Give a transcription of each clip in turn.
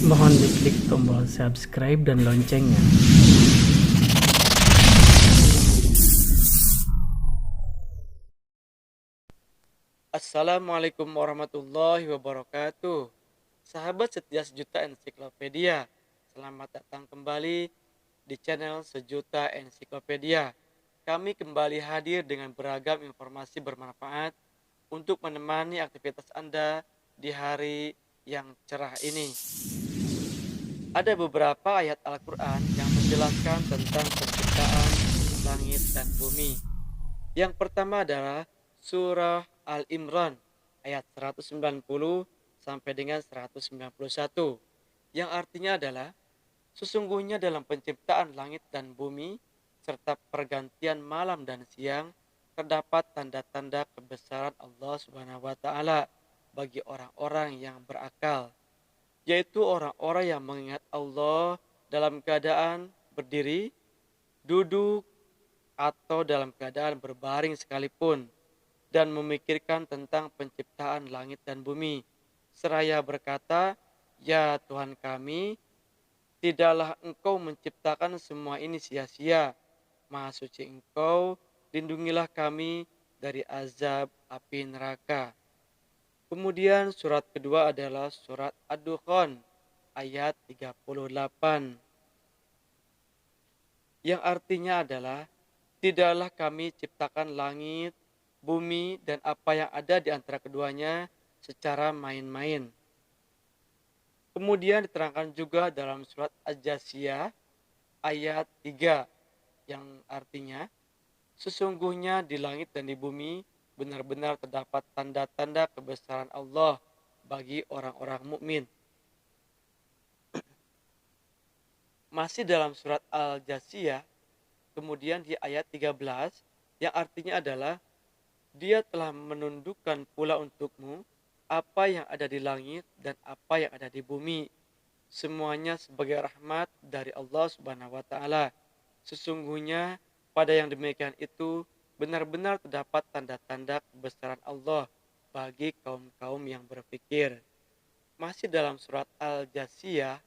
Mohon diklik tombol subscribe dan loncengnya. Assalamualaikum warahmatullahi wabarakatuh. Sahabat setia Sejuta Ensiklopedia, selamat datang kembali di channel Sejuta Ensiklopedia. Kami kembali hadir dengan beragam informasi bermanfaat untuk menemani aktivitas Anda di hari yang cerah ini. Ada beberapa ayat Al-Quran yang menjelaskan tentang penciptaan langit dan bumi. Yang pertama adalah surah Al-Imran ayat 190 sampai dengan 191 yang artinya adalah sesungguhnya dalam penciptaan langit dan bumi serta pergantian malam dan siang terdapat tanda-tanda kebesaran Allah Subhanahu wa taala bagi orang-orang yang berakal, yaitu orang-orang yang mengingat Allah dalam keadaan berdiri, duduk, atau dalam keadaan berbaring sekalipun, dan memikirkan tentang penciptaan langit dan bumi, seraya berkata, "Ya Tuhan kami, tidaklah Engkau menciptakan semua ini sia-sia. Maha suci Engkau, lindungilah kami dari azab api neraka." Kemudian surat kedua adalah surat Ad-Dukhan ayat 38 yang artinya adalah tidaklah kami ciptakan langit, bumi, dan apa yang ada di antara keduanya secara main-main. Kemudian diterangkan juga dalam surat Al-Jasiyah ayat 3 yang artinya sesungguhnya di langit dan di bumi benar-benar terdapat tanda-tanda kebesaran Allah bagi orang-orang mukmin. Masih dalam surat Al-Jasiyah, kemudian di ayat 13 yang artinya adalah Dia telah menundukkan pula untukmu apa yang ada di langit dan apa yang ada di bumi. Semuanya sebagai rahmat dari Allah Subhanahu wa taala. Sesungguhnya pada yang demikian itu benar-benar terdapat tanda-tanda kebesaran Allah bagi kaum-kaum yang berpikir. Masih dalam surat Al-Jasiyah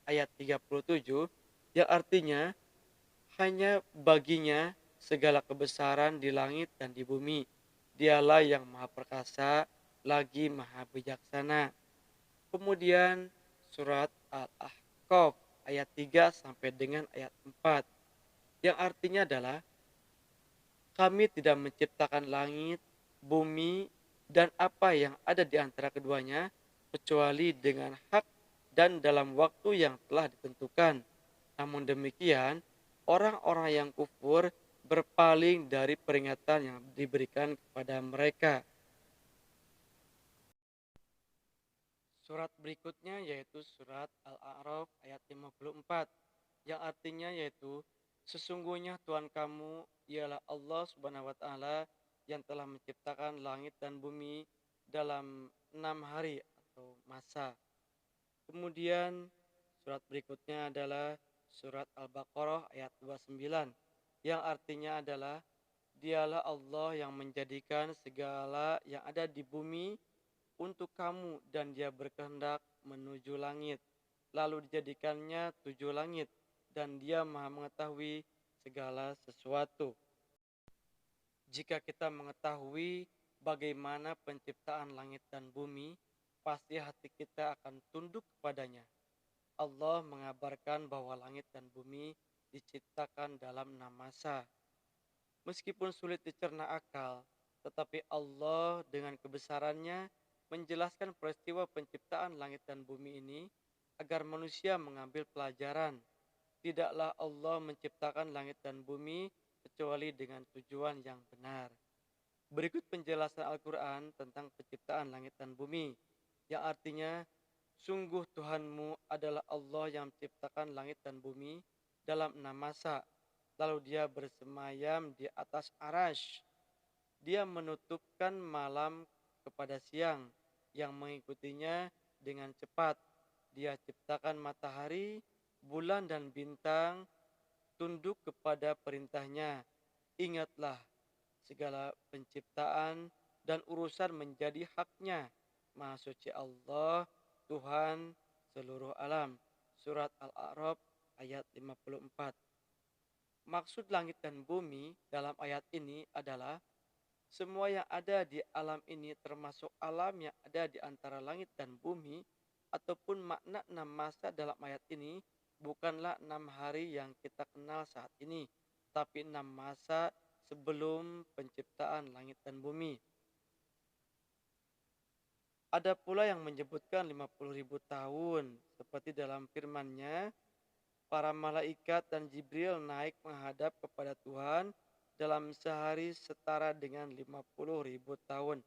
ayat 37 yang artinya hanya baginya segala kebesaran di langit dan di bumi. Dialah yang maha perkasa, lagi maha bijaksana. Kemudian surat Al-Ahqaf ayat 3 sampai dengan ayat 4 yang artinya adalah kami tidak menciptakan langit, bumi, dan apa yang ada di antara keduanya kecuali dengan hak dan dalam waktu yang telah ditentukan. Namun demikian, orang-orang yang kufur berpaling dari peringatan yang diberikan kepada mereka. Surat berikutnya yaitu surat Al-A'raf ayat 54 yang artinya yaitu sesungguhnya Tuhan kamu ialah Allah Subhanahu wa taala yang telah menciptakan langit dan bumi dalam 6 hari atau masa. Kemudian surat berikutnya adalah surat Al-Baqarah ayat 29 yang artinya adalah dialah Allah yang menjadikan segala yang ada di bumi untuk kamu dan dia berkehendak menuju langit. Lalu dijadikannya 7 langit dan dia maha mengetahui segala sesuatu. Jika kita mengetahui bagaimana penciptaan langit dan bumi, pasti hati kita akan tunduk kepadanya. Allah mengabarkan bahwa langit dan bumi diciptakan dalam 6 masa. Meskipun sulit dicerna akal, tetapi Allah dengan kebesarannya menjelaskan peristiwa penciptaan langit dan bumi ini agar manusia mengambil pelajaran. Tidaklah Allah menciptakan langit dan bumi kecuali dengan tujuan yang benar. Berikut penjelasan Al-Quran tentang penciptaan langit dan bumi, yang artinya, sungguh Tuhanmu adalah Allah yang menciptakan langit dan bumi dalam 6 masa. Lalu dia bersemayam di atas arash. Dia menutupkan malam kepada siang yang mengikutinya dengan cepat. Dia ciptakan matahari, bulan dan bintang tunduk kepada perintahnya. Ingatlah, segala penciptaan dan urusan menjadi haknya. Maha suci Allah, Tuhan seluruh alam. Surat Al-A'raf ayat 54. Maksud langit dan bumi dalam ayat ini adalah semua yang ada di alam ini termasuk alam yang ada di antara langit dan bumi ataupun makna 6 masa dalam ayat ini bukanlah 6 hari yang kita kenal saat ini, tapi 6 masa sebelum penciptaan langit dan bumi. Ada pula yang menyebutkan 50.000 tahun, seperti dalam firman-Nya, para malaikat dan Jibril naik menghadap kepada Tuhan dalam sehari setara dengan 50.000 tahun.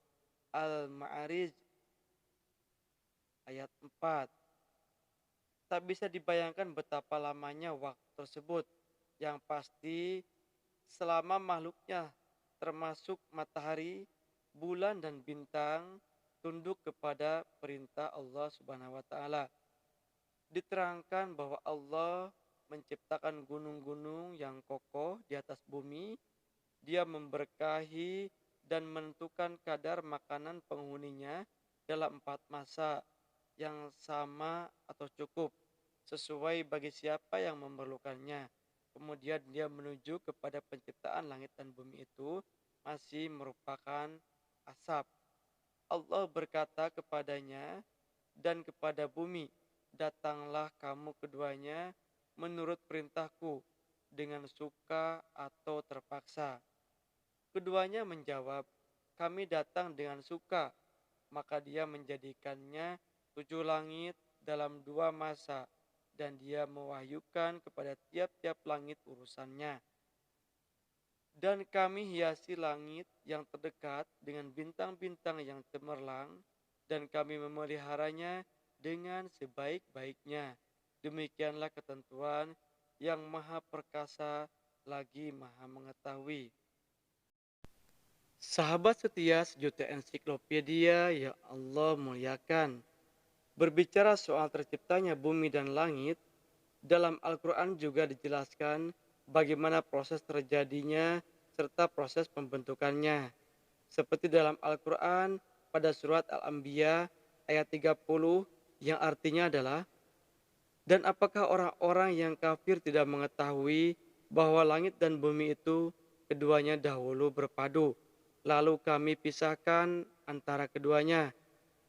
Al-Ma'arij ayat 4. Tak bisa dibayangkan betapa lamanya waktu tersebut. Yang pasti selama makhluknya termasuk matahari, bulan dan bintang tunduk kepada perintah Allah Subhanahu wa taala. Diterangkan bahwa Allah menciptakan gunung-gunung yang kokoh di atas bumi. Dia memberkahi dan menentukan kadar makanan penghuninya dalam 4 masa yang sama atau cukup sesuai bagi siapa yang memerlukannya. Kemudian dia menuju kepada penciptaan langit dan bumi itu masih merupakan asap. Allah berkata kepadanya dan kepada bumi, datanglah kamu keduanya menurut perintahku dengan suka atau terpaksa. Keduanya menjawab, kami datang dengan suka. Maka dia menjadikannya 7 langit dalam 2 masa. Dan dia mewahyukan kepada tiap-tiap langit urusannya. Dan kami hiasi langit yang terdekat dengan bintang-bintang yang cemerlang. Dan kami memeliharanya dengan sebaik-baiknya. Demikianlah ketentuan yang maha perkasa lagi maha mengetahui. Sahabat setia sejuta ensiklopedia yang Allah muliakan. Berbicara soal terciptanya bumi dan langit, dalam Al-Quran juga dijelaskan bagaimana proses terjadinya serta proses pembentukannya. Seperti dalam Al-Quran pada surat Al-Anbiya ayat 30 yang artinya adalah, dan apakah orang-orang yang kafir tidak mengetahui bahwa langit dan bumi itu keduanya dahulu berpadu, lalu kami pisahkan antara keduanya,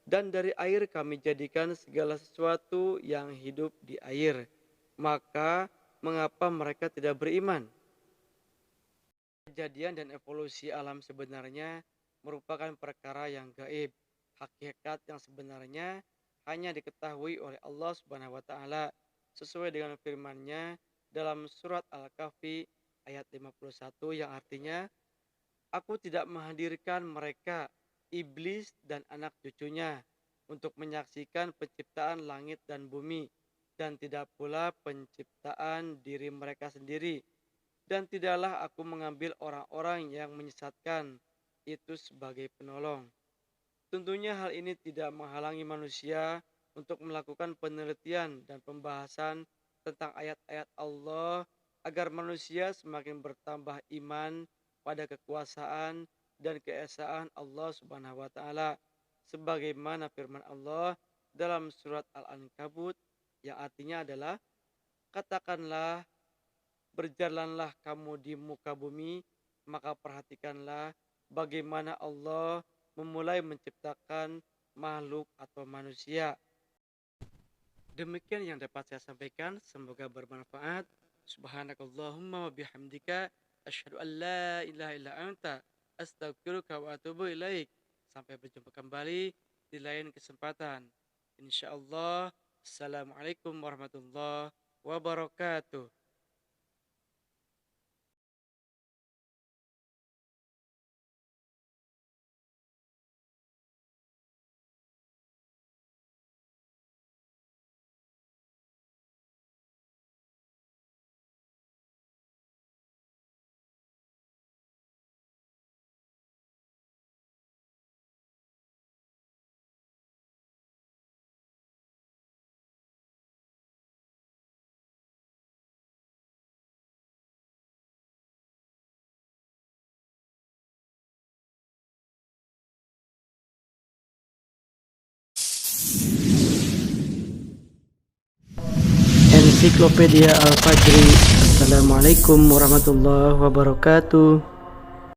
dan dari air kami jadikan segala sesuatu yang hidup di air. Maka mengapa mereka tidak beriman? Kejadian dan evolusi alam sebenarnya merupakan perkara yang gaib. Hakikat yang sebenarnya hanya diketahui oleh Allah Subhanahu wa taala sesuai dengan firman-Nya dalam surat Al-Kahfi ayat 51 yang artinya, aku tidak menghadirkan mereka, iblis dan anak cucunya, untuk menyaksikan penciptaan langit dan bumi, dan tidak pula penciptaan diri mereka sendiri. Dan tidaklah aku mengambil orang-orang yang menyesatkan itu sebagai penolong. Tentunya hal ini tidak menghalangi manusia untuk melakukan penelitian dan pembahasan tentang ayat-ayat Allah agar manusia semakin bertambah iman pada kekuasaan dan keesaan Allah Subhanahu wa taala sebagaimana firman Allah dalam surat Al-Ankabut yang artinya adalah, katakanlah, berjalanlah kamu di muka bumi, maka perhatikanlah bagaimana Allah memulai menciptakan makhluk atau manusia. Demikian yang dapat saya sampaikan, semoga bermanfaat. Subhanakallahumma wa bihamdika asyhadu an la ilaha illa anta astaghfiruka wa atubu ilaik. Sampai berjumpa kembali di lain kesempatan. Insyaallah. Assalamualaikum warahmatullahi wabarakatuh. Ensiklopedia Al-Fajri. Assalamualaikum warahmatullahi wabarakatuh.